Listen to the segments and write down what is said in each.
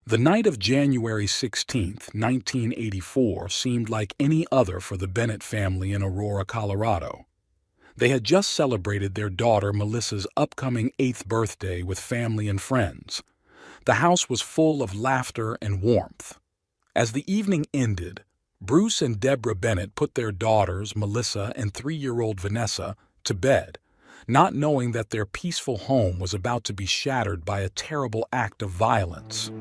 The night of January 16th, 1984 seemed like any other for the Bennett family in Aurora, Colorado. They had just celebrated their daughter Melissa's upcoming 8th birthday with family and friends. The house was full of laughter and warmth. As the evening ended, Bruce and Deborah Bennett put their daughters, Melissa and 3-year-old Vanessa, to bed, not knowing that their peaceful home was about to be shattered by a terrible act of violence.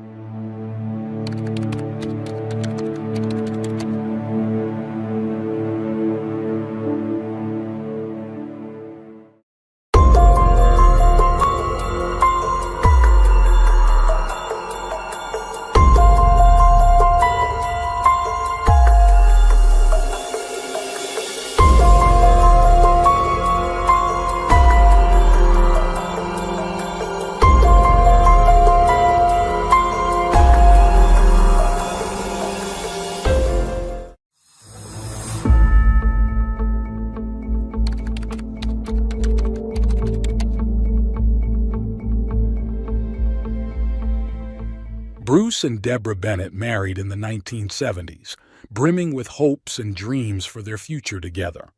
Bruce and Deborah Bennett married in the 1970s, brimming with hopes and dreams for their future together.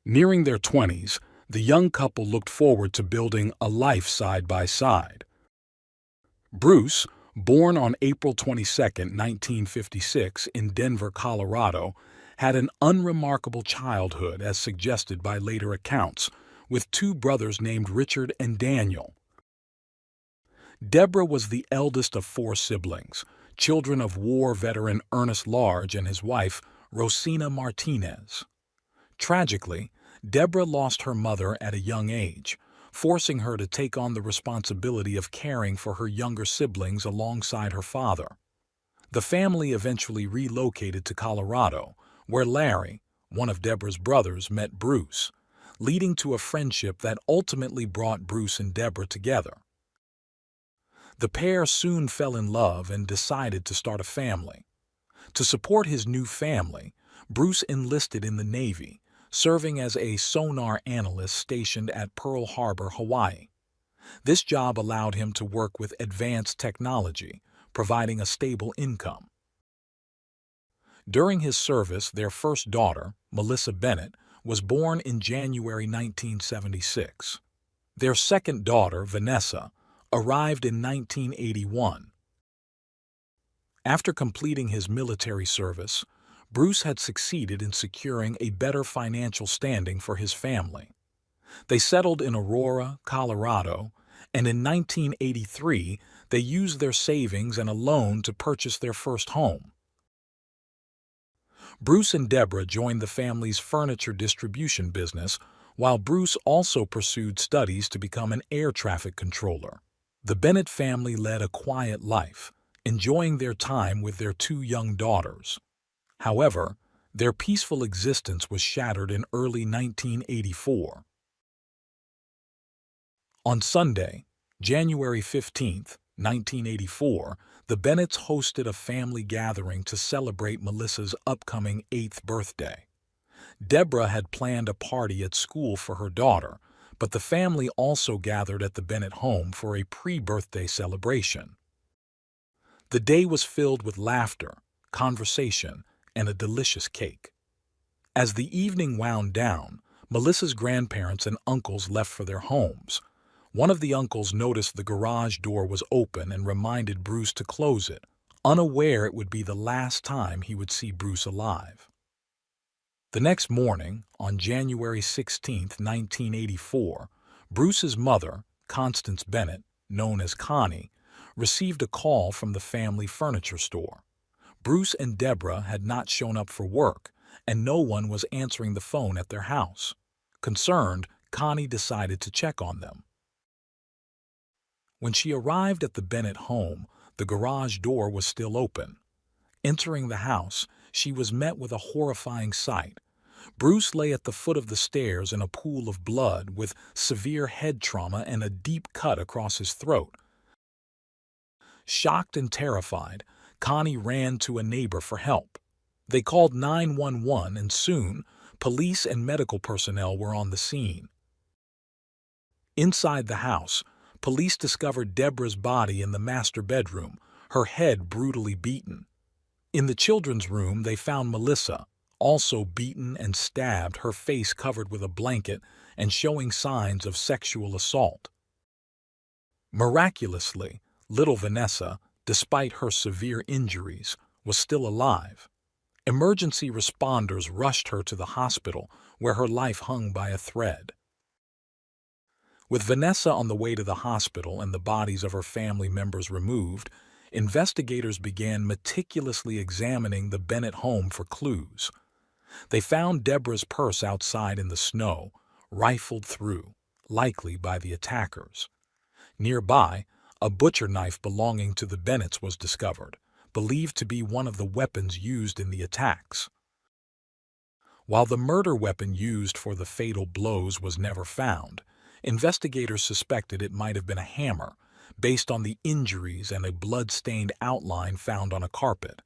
Nearing their 20s, the young couple looked forward to building a life side by side. Bruce, born on April 22, 1956, in Denver, Colorado, had an unremarkable childhood as suggested by later accounts, with 2 brothers named Richard and Daniel. Deborah was the eldest of 4 siblings, children of war veteran Ernest Large and his wife, Rosina Martinez. Tragically, Deborah lost her mother at a young age, forcing her to take on the responsibility of caring for her younger siblings alongside her father. The family eventually relocated to Colorado, where Larry, one of Deborah's brothers, met Bruce, leading to a friendship that ultimately brought Bruce and Deborah together. The pair soon fell in love and decided to start a family. To support his new family, Bruce enlisted in the Navy, serving as a sonar analyst stationed at Pearl Harbor, Hawaii. This job allowed him to work with advanced technology, providing a stable income. During his service, their first daughter, Melissa Bennett, was born in January 1976. Their second daughter, Vanessa, arrived in 1981. After completing his military service, Bruce had succeeded in securing a better financial standing for his family. They settled in Aurora, Colorado, and in 1983 they used their savings and a loan to purchase their first home. Bruce and Deborah joined the family's furniture distribution business, while Bruce also pursued studies to become an air traffic controller. The Bennett family led a quiet life, enjoying their time with their 2 young daughters. However, their peaceful existence was shattered in early 1984. On Sunday, January 15, 1984, the Bennetts hosted a family gathering to celebrate Melissa's upcoming 8th birthday. Deborah had planned a party at school for her daughter, but the family also gathered at the Bennett home for a pre-birthday celebration. The day was filled with laughter, conversation, and a delicious cake. As the evening wound down, Melissa's grandparents and uncles left for their homes. One of the uncles noticed the garage door was open and reminded Bruce to close it, unaware it would be the last time he would see Bruce alive. The next morning, on January 16, 1984, Bruce's mother, Constance Bennett, known as Connie, received a call from the family furniture store. Bruce and Deborah had not shown up for work, and no one was answering the phone at their house. Concerned, Connie decided to check on them. When she arrived at the Bennett home, the garage door was still open. Entering the house, she was met with a horrifying sight. Bruce lay at the foot of the stairs in a pool of blood with severe head trauma and a deep cut across his throat. Shocked and terrified, Connie ran to a neighbor for help. They called 911 and soon, police and medical personnel were on the scene. Inside the house, police discovered Deborah's body in the master bedroom, her head brutally beaten. In the children's room, they found Melissa, also beaten and stabbed, her face covered with a blanket and showing signs of sexual assault. Miraculously, little Vanessa, despite her severe injuries, was still alive. Emergency responders rushed her to the hospital, where her life hung by a thread. With Vanessa on the way to the hospital and the bodies of her family members removed, investigators began meticulously examining the Bennett home for clues. They found Deborah's purse outside in the snow, rifled through, likely by the attackers. Nearby, a butcher knife belonging to the Bennetts was discovered, believed to be one of the weapons used in the attacks. While the murder weapon used for the fatal blows was never found, investigators suspected it might have been a hammer, based on the injuries and a blood-stained outline found on a carpet.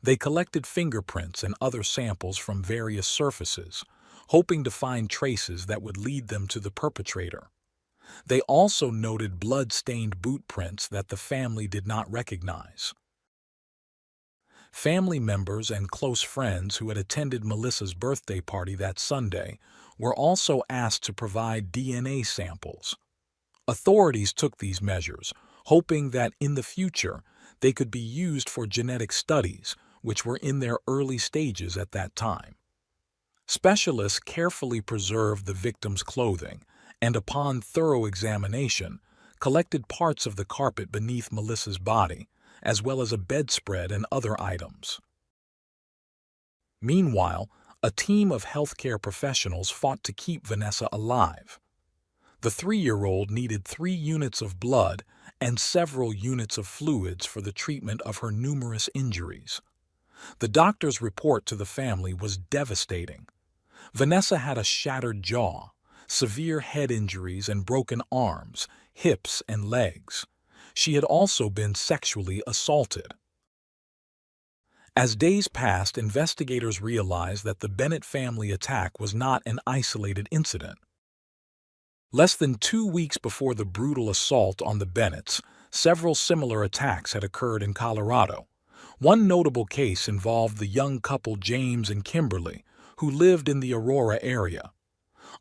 They collected fingerprints and other samples from various surfaces, hoping to find traces that would lead them to the perpetrator. They also noted blood-stained boot prints that the family did not recognize. Family members and close friends who had attended Melissa's birthday party that Sunday were also asked to provide DNA samples. Authorities took these measures, hoping that in the future they could be used for genetic studies, which were in their early stages at that time. Specialists carefully preserved the victim's clothing and, upon thorough examination, collected parts of the carpet beneath Melissa's body, as well as a bedspread and other items. Meanwhile, a team of healthcare professionals fought to keep Vanessa alive. The 3-year-old needed 3 units of blood and several units of fluids for the treatment of her numerous injuries. The doctor's report to the family was devastating. Vanessa had a shattered jaw, severe head injuries and broken arms, hips, and legs. She had also been sexually assaulted. As days passed, investigators realized that the Bennett family attack was not an isolated incident. Less than 2 weeks before the brutal assault on the Bennetts, several similar attacks had occurred in Colorado. One notable case involved the young couple James and Kimberly, who lived in the Aurora area.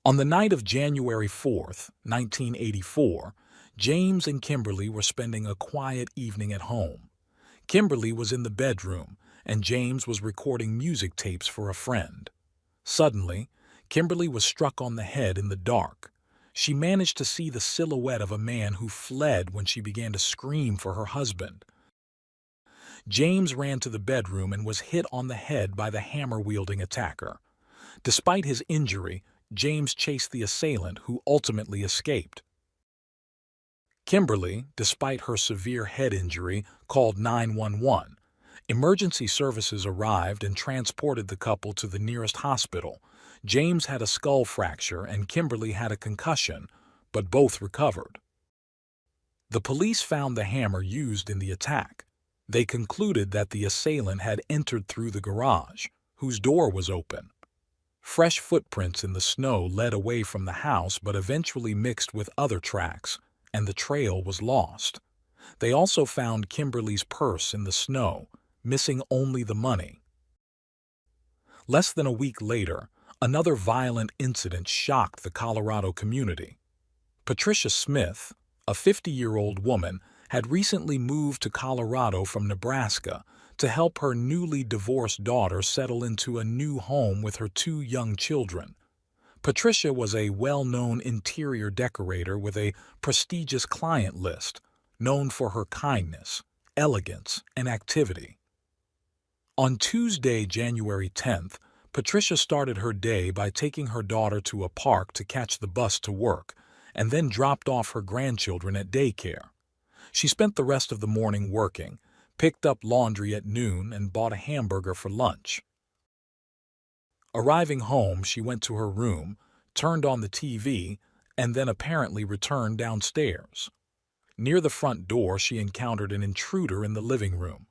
On the night of January 4, 1984, James and Kimberly were spending a quiet evening at home. Kimberly was in the bedroom, and James was recording music tapes for a friend. Suddenly, Kimberly was struck on the head in the dark. She managed to see the silhouette of a man who fled when she began to scream for her husband. James ran to the bedroom and was hit on the head by the hammer-wielding attacker. Despite his injury, James chased the assailant, who ultimately escaped. Kimberly, despite her severe head injury, called 911. Emergency services arrived and transported the couple to the nearest hospital. James had a skull fracture and Kimberly had a concussion, but both recovered. The police found the hammer used in the attack. They concluded that the assailant had entered through the garage, whose door was open. Fresh footprints in the snow led away from the house but eventually mixed with other tracks, and the trail was lost. They also found Kimberly's purse in the snow, missing only the money. Less than a week later, another violent incident shocked the Colorado community. Patricia Smith, a 50-year-old woman, had recently moved to Colorado from Nebraska to help her newly divorced daughter settle into a new home with her 2 young children. Patricia was a well-known interior decorator with a prestigious client list, known for her kindness, elegance, and activity. On Tuesday, January 10th, Patricia started her day by taking her daughter to a park to catch the bus to work, and then dropped off her grandchildren at daycare. She spent the rest of the morning working, picked up laundry at noon, and bought a hamburger for lunch. Arriving home, she went to her room, turned on the TV, and then apparently returned downstairs. Near the front door, she encountered an intruder in the living room.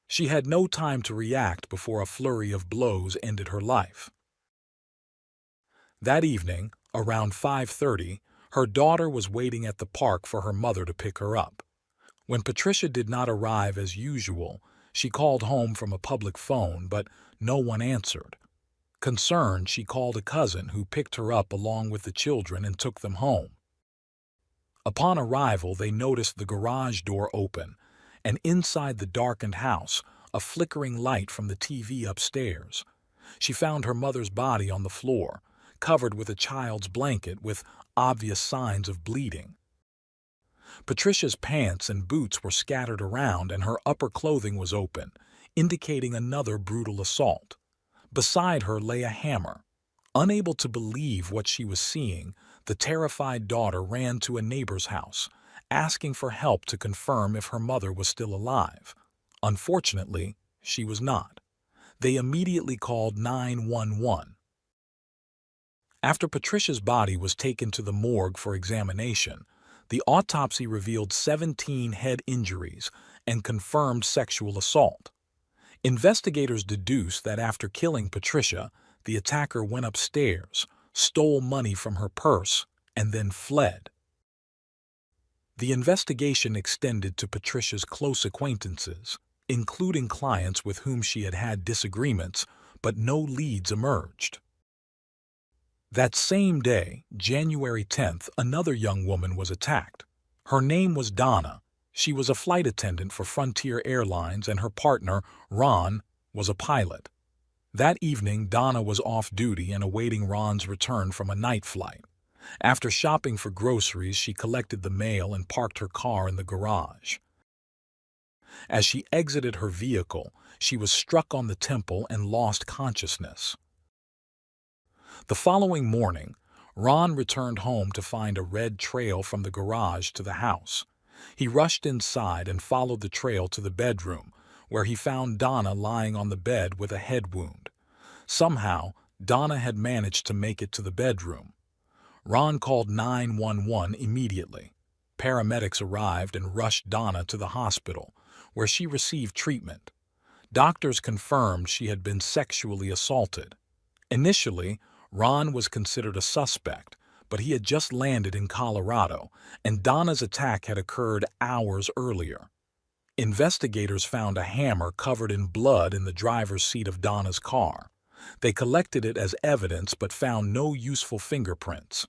She had no time to react before a flurry of blows ended her life. That evening, around 5:30, her daughter was waiting at the park for her mother to pick her up. When Patricia did not arrive as usual, she called home from a public phone, but no one answered. Concerned, she called a cousin who picked her up along with the children and took them home. Upon arrival, they noticed the garage door open, and inside the darkened house, a flickering light from the TV upstairs. She found her mother's body on the floor, covered with a child's blanket with obvious signs of bleeding. Patricia's pants and boots were scattered around and her upper clothing was open, indicating another brutal assault. Beside her lay a hammer. Unable to believe what she was seeing, the terrified daughter ran to a neighbor's house, asking for help to confirm if her mother was still alive. Unfortunately, she was not. They immediately called 911. After Patricia's body was taken to the morgue for examination, the autopsy revealed 17 head injuries and confirmed sexual assault. Investigators deduced that after killing Patricia, the attacker went upstairs, stole money from her purse, and then fled. The investigation extended to Patricia's close acquaintances, including clients with whom she had had disagreements, but no leads emerged. That same day, January 10th, another young woman was attacked. Her name was Donna. She was a flight attendant for Frontier Airlines and her partner, Ron, was a pilot. That evening, Donna was off duty and awaiting Ron's return from a night flight. After shopping for groceries, she collected the mail and parked her car in the garage. As she exited her vehicle, she was struck on the temple and lost consciousness. The following morning, Ron returned home to find a red trail from the garage to the house. He rushed inside and followed the trail to the bedroom, where he found Donna lying on the bed with a head wound. Somehow, Donna had managed to make it to the bedroom. Ron called 911 immediately. Paramedics arrived and rushed Donna to the hospital, where she received treatment. Doctors confirmed she had been sexually assaulted. Initially, Ron was considered a suspect, but he had just landed in Colorado, and Donna's attack had occurred hours earlier. Investigators found a hammer covered in blood in the driver's seat of Donna's car. They collected it as evidence but found no useful fingerprints.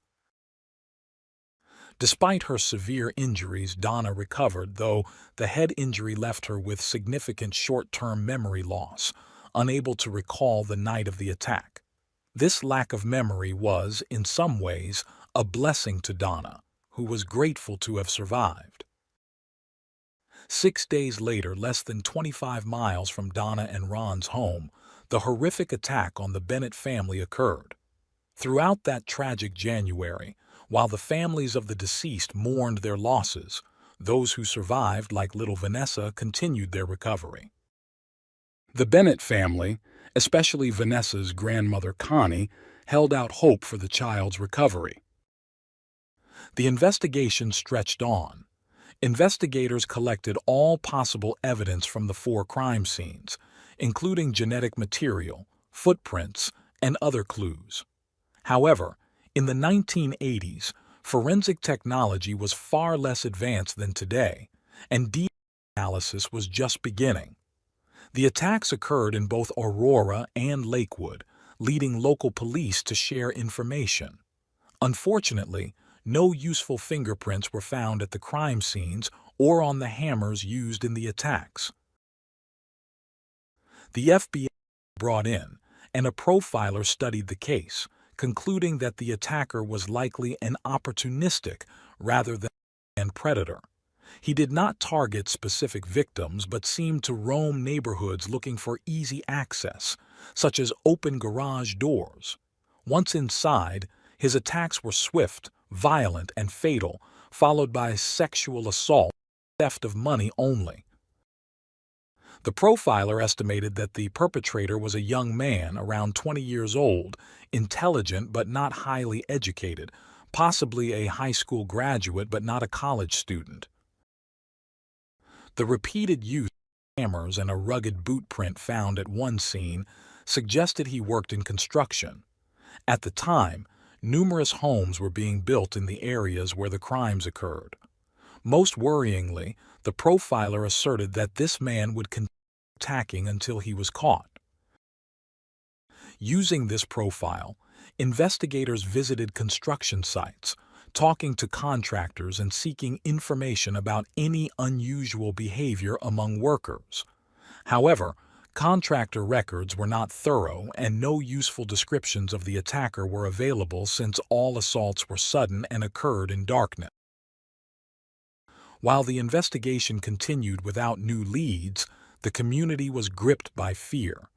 Despite her severe injuries, Donna recovered, though the head injury left her with significant short-term memory loss, unable to recall the night of the attack. This lack of memory was, in some ways, a blessing to Donna, who was grateful to have survived. 6 days later, less than 25 miles from Donna and Ron's home, the horrific attack on the Bennett family occurred. Throughout that tragic January, while the families of the deceased mourned their losses, those who survived, like little Vanessa, continued their recovery. The Bennett family, especially Vanessa's grandmother Connie, held out hope for the child's recovery. The investigation stretched on. Investigators collected all possible evidence from the 4 crime scenes, including genetic material, footprints, and other clues. However, in the 1980s, forensic technology was far less advanced than today, and DNA analysis was just beginning. The attacks occurred in both Aurora and Lakewood, leading local police to share information. Unfortunately, no useful fingerprints were found at the crime scenes or on the hammers used in the attacks. The FBI was brought in, and a profiler studied the case, concluding that the attacker was likely an opportunistic rather than a predator. He did not target specific victims but seemed to roam neighborhoods looking for easy access, such as open garage doors. Once inside, his attacks were swift, violent, and fatal, followed by sexual assault and theft of money only. The profiler estimated that the perpetrator was a young man around 20 years old, intelligent but not highly educated, possibly a high school graduate but not a college student. The repeated use of hammers and a rugged boot print found at one scene suggested he worked in construction. At the time, numerous homes were being built in the areas where the crimes occurred. Most worryingly, the profiler asserted that this man would continue attacking until he was caught. Using this profile, investigators visited construction sites, talking to contractors and seeking information about any unusual behavior among workers. However, contractor records were not thorough and no useful descriptions of the attacker were available since all assaults were sudden and occurred in darkness. While the investigation continued without new leads, the community was gripped by fear.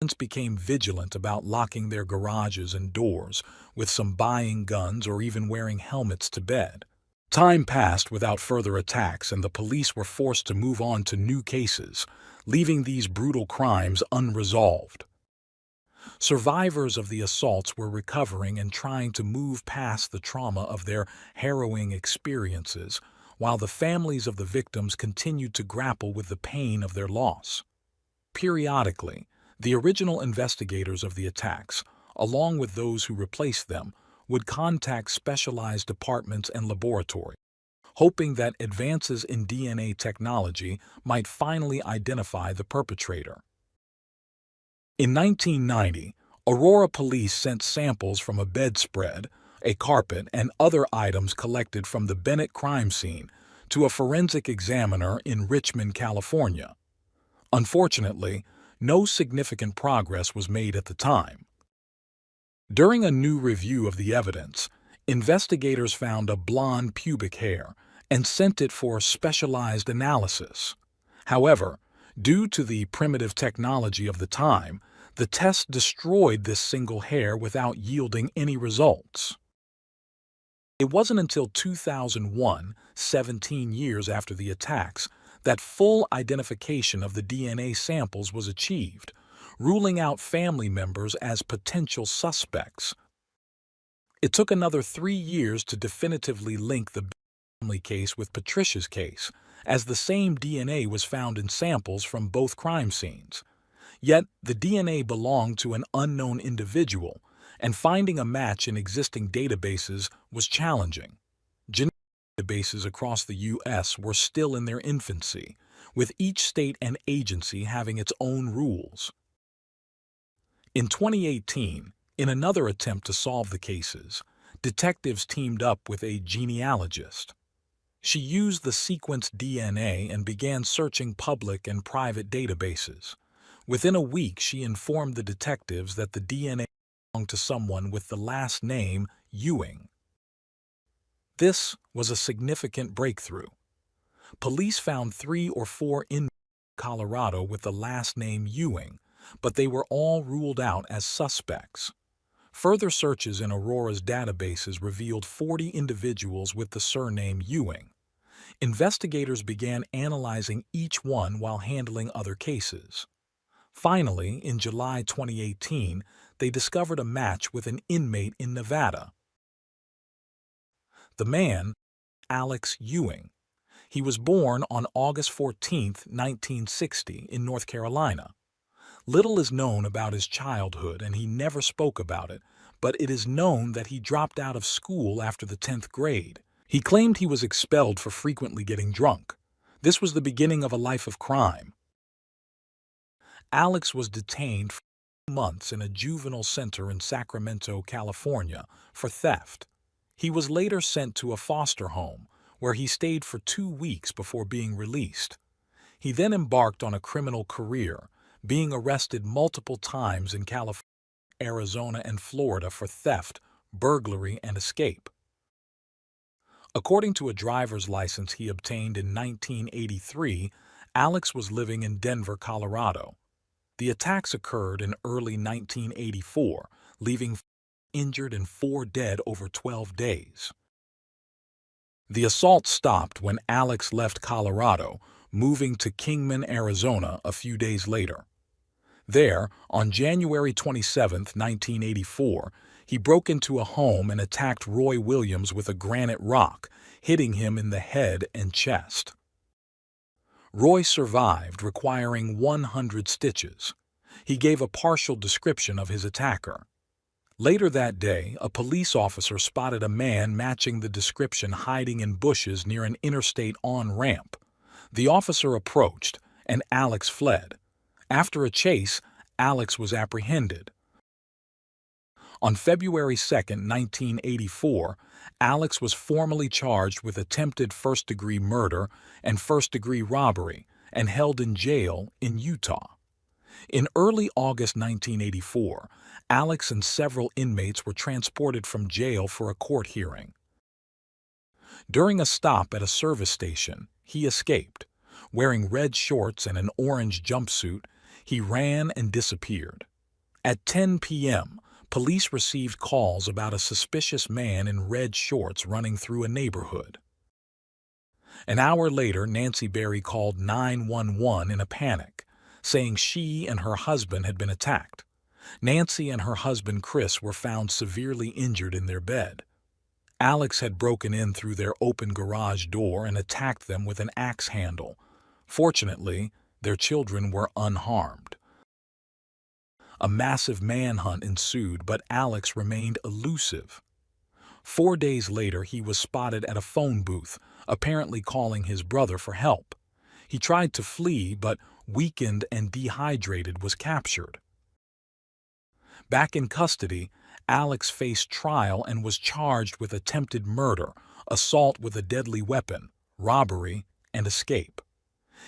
Residents became vigilant about locking their garages and doors, with some buying guns or even wearing helmets to bed. Time passed without further attacks, and the police were forced to move on to new cases, leaving these brutal crimes unresolved. Survivors of the assaults were recovering and trying to move past the trauma of their harrowing experiences, while the families of the victims continued to grapple with the pain of their loss. Periodically, the original investigators of the attacks, along with those who replaced them, would contact specialized departments and laboratories, hoping that advances in DNA technology might finally identify the perpetrator. In 1990, Aurora police sent samples from a bedspread, a carpet, and other items collected from the Bennett crime scene to a forensic examiner in Richmond, California. Unfortunately, no significant progress was made at the time. During a new review of the evidence, investigators found a blonde pubic hair and sent it for specialized analysis. However, due to the primitive technology of the time, the test destroyed this single hair without yielding any results. It wasn't until 2001, 17 years after the attacks, that full identification of the DNA samples was achieved, ruling out family members as potential suspects. It took another 3 years to definitively link the family case with Patricia's case, as the same DNA was found in samples from both crime scenes. Yet, the DNA belonged to an unknown individual, and finding a match in existing databases was challenging. Genetic databases across the U.S. were still in their infancy, with each state and agency having its own rules. In 2018, in another attempt to solve the cases, detectives teamed up with a genealogist. She used the sequenced DNA and began searching public and private databases. Within a week, she informed the detectives that the DNA belonged to someone with the last name Ewing. This was a significant breakthrough. Police found 3 or 4 in Colorado with the last name Ewing, but they were all ruled out as suspects. Further searches in Aurora's databases revealed 40 individuals with the surname Ewing. Investigators began analyzing each one while handling other cases. Finally, in July 2018, they discovered a match with an inmate in Nevada. The man, Alex Ewing. He was born on August 14, 1960, in North Carolina. Little is known about his childhood, and he never spoke about it, but it is known that he dropped out of school after the 10th grade. He claimed he was expelled for frequently getting drunk. This was the beginning of a life of crime. Alex was detained for 2 months in a juvenile center in Sacramento, California, for theft. He was later sent to a foster home, where he stayed for 2 weeks before being released. He then embarked on a criminal career, being arrested multiple times in California, Arizona, and Florida for theft, burglary, and escape. According to a driver's license he obtained in 1983, Alex was living in Denver, Colorado. The attacks occurred in early 1984, leaving 4 injured and 4 dead over 12 days. The assault stopped when Alex left Colorado, moving to Kingman, Arizona a few days later. There, on January 27, 1984, he broke into a home and attacked Roy Williams with a granite rock, hitting him in the head and chest. Roy survived, requiring 100 stitches. He gave a partial description of his attacker. Later that day, a police officer spotted a man matching the description hiding in bushes near an interstate on-ramp. The officer approached, and Alex fled. After a chase, Alex was apprehended. On February 2, 1984, Alex was formally charged with attempted first-degree murder and first-degree robbery and held in jail in Utah. In early August 1984, Alex and several inmates were transported from jail for a court hearing. During a stop at a service station, he escaped. Wearing red shorts and an orange jumpsuit, he ran and disappeared. At 10 p.m., police received calls about a suspicious man in red shorts running through a neighborhood. An hour later, Nancy Berry called 911 in a panic, saying she and her husband had been attacked. Nancy and her husband Chris were found severely injured in their bed. Alex had broken in through their open garage door and attacked them with an axe handle. Fortunately, their children were unharmed. A massive manhunt ensued, but Alex remained elusive. 4 days later, he was spotted at a phone booth, apparently calling his brother for help. He tried to flee, but, weakened and dehydrated, was captured. Back in custody, Alex faced trial and was charged with attempted murder, assault with a deadly weapon, robbery, and escape.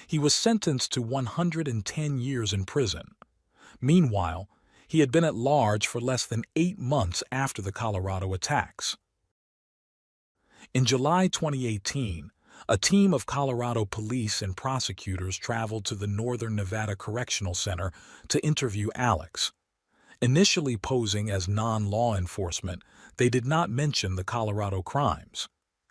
He was sentenced to 110 years in prison. Meanwhile, he had been at large for less than 8 months after the Colorado attacks. In July 2018, a team of Colorado police and prosecutors traveled to the Northern Nevada Correctional Center to interview Alex. Initially posing as non-law enforcement, they did not mention the Colorado crimes.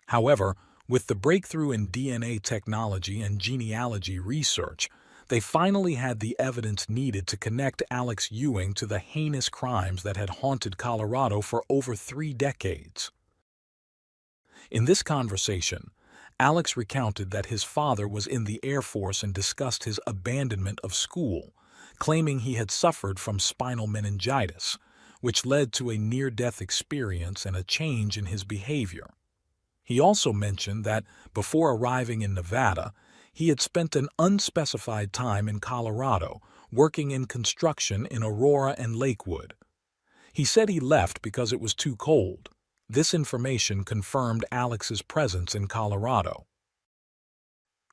However, with the breakthrough in DNA technology and genealogy research, they finally had the evidence needed to connect Alex Ewing to the heinous crimes that had haunted Colorado for over 3 decades. In this conversation, Alex recounted that his father was in the Air Force and discussed his abandonment of school, claiming he had suffered from spinal meningitis, which led to a near-death experience and a change in his behavior. He also mentioned that, before arriving in Nevada, he had spent an unspecified time in Colorado, working in construction in Aurora and Lakewood. He said he left because it was too cold. This information confirmed Alex's presence in Colorado.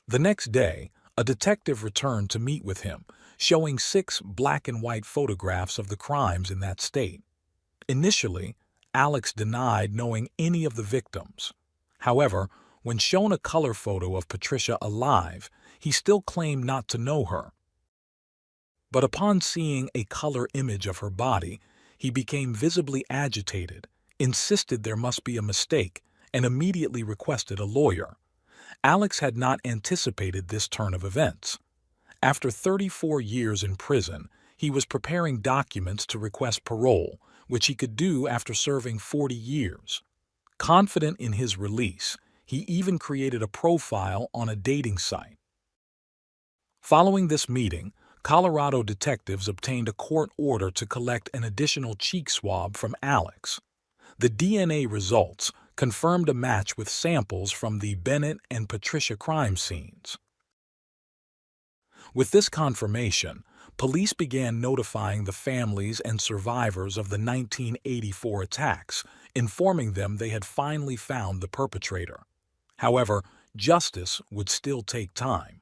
The next day, a detective returned to meet with him, showing 6 black-and-white photographs of the crimes in that state. Initially, Alex denied knowing any of the victims. However, when shown a color photo of Patricia alive, he still claimed not to know her. But upon seeing a color image of her body, he became visibly agitated, insisted there must be a mistake, and immediately requested a lawyer. Alex had not anticipated this turn of events. After 34 years in prison, he was preparing documents to request parole, which he could do after serving 40 years. Confident in his release, he even created a profile on a dating site. Following this meeting, Colorado detectives obtained a court order to collect an additional cheek swab from Alex. The DNA results confirmed a match with samples from the Bennett and Patricia crime scenes. With this confirmation, police began notifying the families and survivors of the 1984 attacks, informing them they had finally found the perpetrator. However, justice would still take time.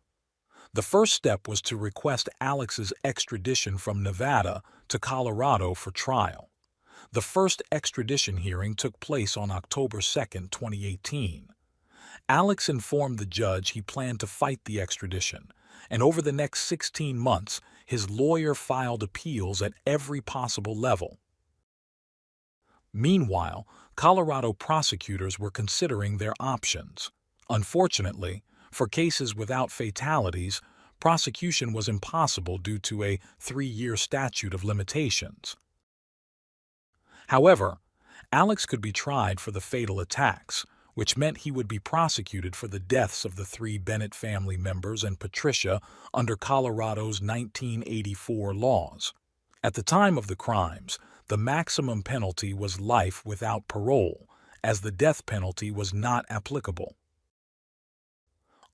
The first step was to request Alex's extradition from Nevada to Colorado for trial. The first extradition hearing took place on October 2, 2018. Alex informed the judge he planned to fight the extradition, and over the next 16 months, his lawyer filed appeals at every possible level. Meanwhile, Colorado prosecutors were considering their options. Unfortunately, for cases without fatalities, prosecution was impossible due to a 3-year statute of limitations. However, Alex could be tried for the fatal attacks, which meant he would be prosecuted for the deaths of the 3 Bennett family members and Patricia under Colorado's 1984 laws. At the time of the crimes, the maximum penalty was life without parole, as the death penalty was not applicable.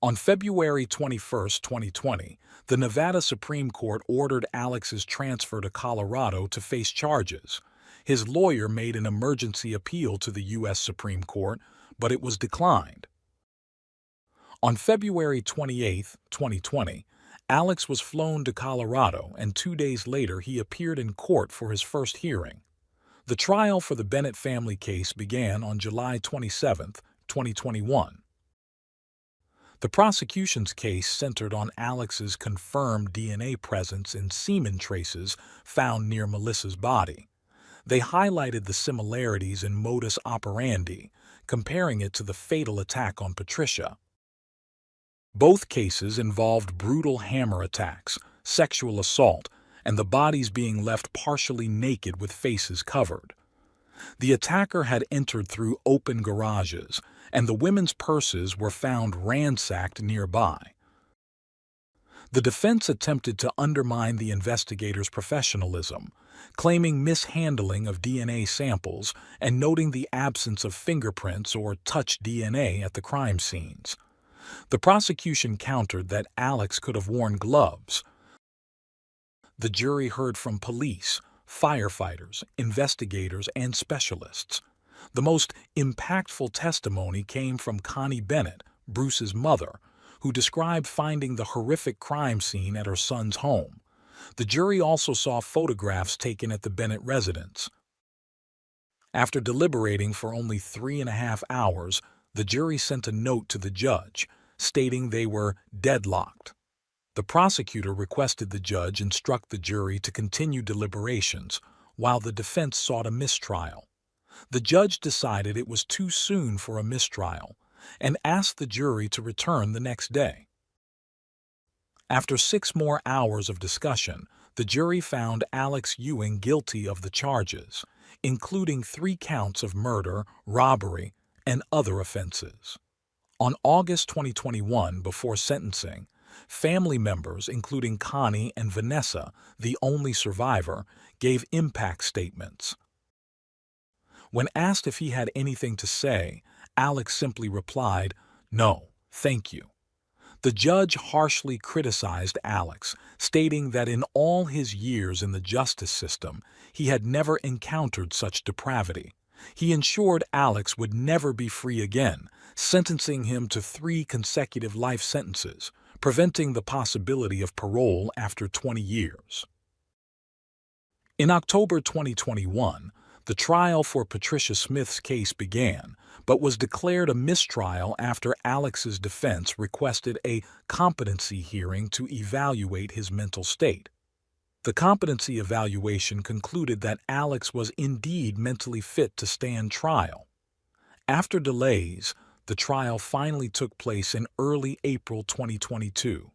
On February 21, 2020, the Nevada Supreme Court ordered Alex's transfer to Colorado to face charges. His lawyer made an emergency appeal to the U.S. Supreme Court, but it was declined. On February 28, 2020, Alex was flown to Colorado, and 2 days later he appeared in court for his first hearing. The trial for the Bennett family case began on July 27, 2021. The prosecution's case centered on Alex's confirmed DNA presence in semen traces found near Melissa's body. They highlighted the similarities in modus operandi, comparing it to the fatal attack on Patricia. Both cases involved brutal hammer attacks, sexual assault, and the bodies being left partially naked with faces covered. The attacker had entered through open garages, and the women's purses were found ransacked nearby. The defense attempted to undermine the investigators' professionalism, claiming mishandling of DNA samples and noting the absence of fingerprints or touch DNA at the crime scenes. The prosecution countered that Alex could have worn gloves. The jury heard from police, firefighters, investigators, and specialists. The most impactful testimony came from Connie Bennett, Bruce's mother, who described finding the horrific crime scene at her son's home. The jury also saw photographs taken at the Bennett residence. After deliberating for only 3.5 hours, the jury sent a note to the judge, stating they were deadlocked. The prosecutor requested the judge instruct the jury to continue deliberations, while the defense sought a mistrial. The judge decided it was too soon for a mistrial and asked the jury to return the next day. After 6 more hours of discussion, the jury found Alex Ewing guilty of the charges, including 3 counts of murder, robbery, and other offenses. On August 2021, before sentencing, family members, including Connie and Vanessa, the only survivor, gave impact statements. When asked if he had anything to say, Alex simply replied, "No, thank you." The judge harshly criticized Alex, stating that in all his years in the justice system, he had never encountered such depravity. He ensured Alex would never be free again, sentencing him to 3 consecutive life sentences, preventing the possibility of parole after 20 years. In October 2021, the trial for Patricia Smith's case began, but was declared a mistrial after Alex's defense requested a competency hearing to evaluate his mental state. The competency evaluation concluded that Alex was indeed mentally fit to stand trial. After delays, the trial finally took place in early April 2022.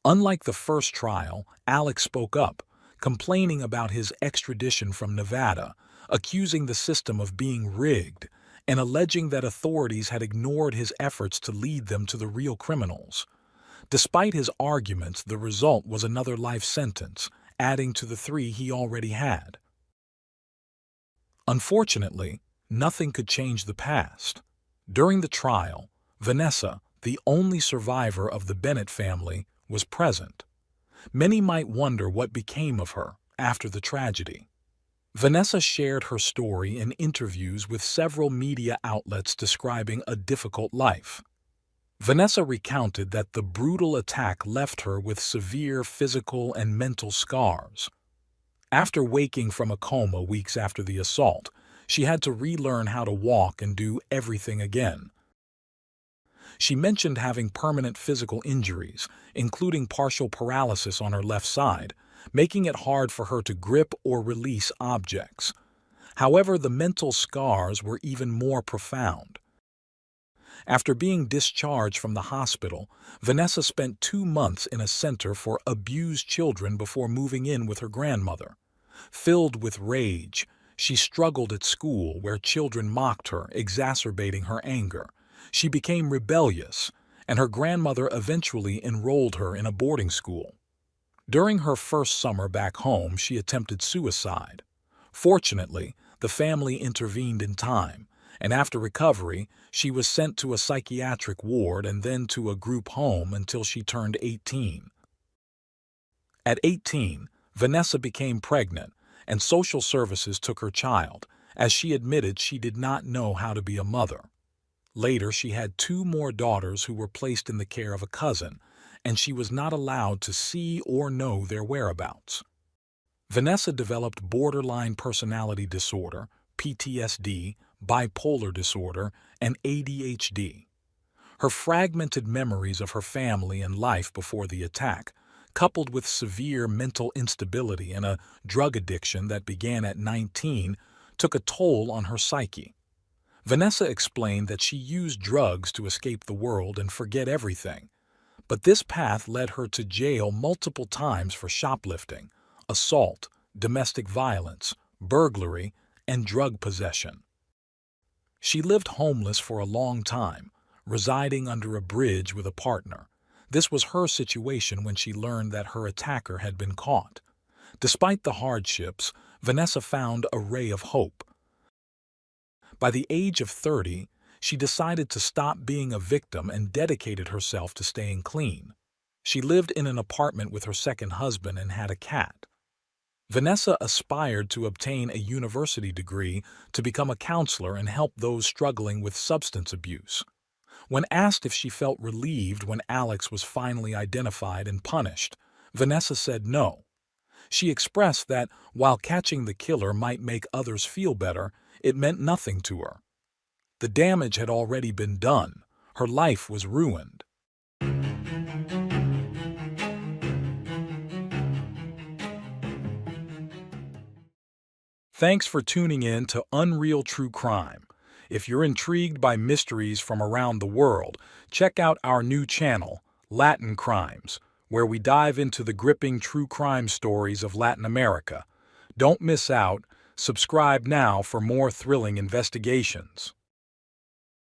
Unlike the first trial, Alex spoke up, complaining about his extradition from Nevada, accusing the system of being rigged, and alleging that authorities had ignored his efforts to lead them to the real criminals. Despite his arguments, the result was another life sentence, adding to the 3 he already had. Unfortunately, nothing could change the past. During the trial, Vanessa, the only survivor of the Bennett family, was present. Many might wonder what became of her after the tragedy. Vanessa shared her story in interviews with several media outlets describing a difficult life. Vanessa recounted that the brutal attack left her with severe physical and mental scars. After waking from a coma weeks after the assault, she had to relearn how to walk and do everything again. She mentioned having permanent physical injuries, including partial paralysis on her left side, making it hard for her to grip or release objects. However, the mental scars were even more profound. After being discharged from the hospital, Vanessa spent 2 months in a center for abused children before moving in with her grandmother. Filled with rage, she struggled at school where children mocked her, exacerbating her anger. She became rebellious, and her grandmother eventually enrolled her in a boarding school. During her first summer back home, she attempted suicide. Fortunately, the family intervened in time, and after recovery, she was sent to a psychiatric ward and then to a group home until she turned 18. At 18, Vanessa became pregnant, and social services took her child, as she admitted she did not know how to be a mother. Later, she had two more daughters who were placed in the care of a cousin, and she was not allowed to see or know their whereabouts. Vanessa developed borderline personality disorder, PTSD, bipolar disorder, and ADHD. Her fragmented memories of her family and life before the attack, coupled with severe mental instability and a drug addiction that began at 19, took a toll on her psyche. Vanessa explained that she used drugs to escape the world and forget everything, but this path led her to jail multiple times for shoplifting, assault, domestic violence, burglary, and drug possession. She lived homeless for a long time, residing under a bridge with a partner. This was her situation when she learned that her attacker had been caught. Despite the hardships, Vanessa found a ray of hope. By the age of 30, she decided to stop being a victim and dedicated herself to staying clean. She lived in an apartment with her second husband and had a cat. Vanessa aspired to obtain a university degree to become a counselor and help those struggling with substance abuse. When asked if she felt relieved when Alex was finally identified and punished, Vanessa said no. She expressed that while catching the killer might make others feel better, it meant nothing to her. The damage had already been done. Her life was ruined. Thanks for tuning in to Unreal True Crime. If you're intrigued by mysteries from around the world, check out our new channel, Latin Crimes, where we dive into the gripping true crime stories of Latin America. Don't miss out. Subscribe now for more thrilling investigations.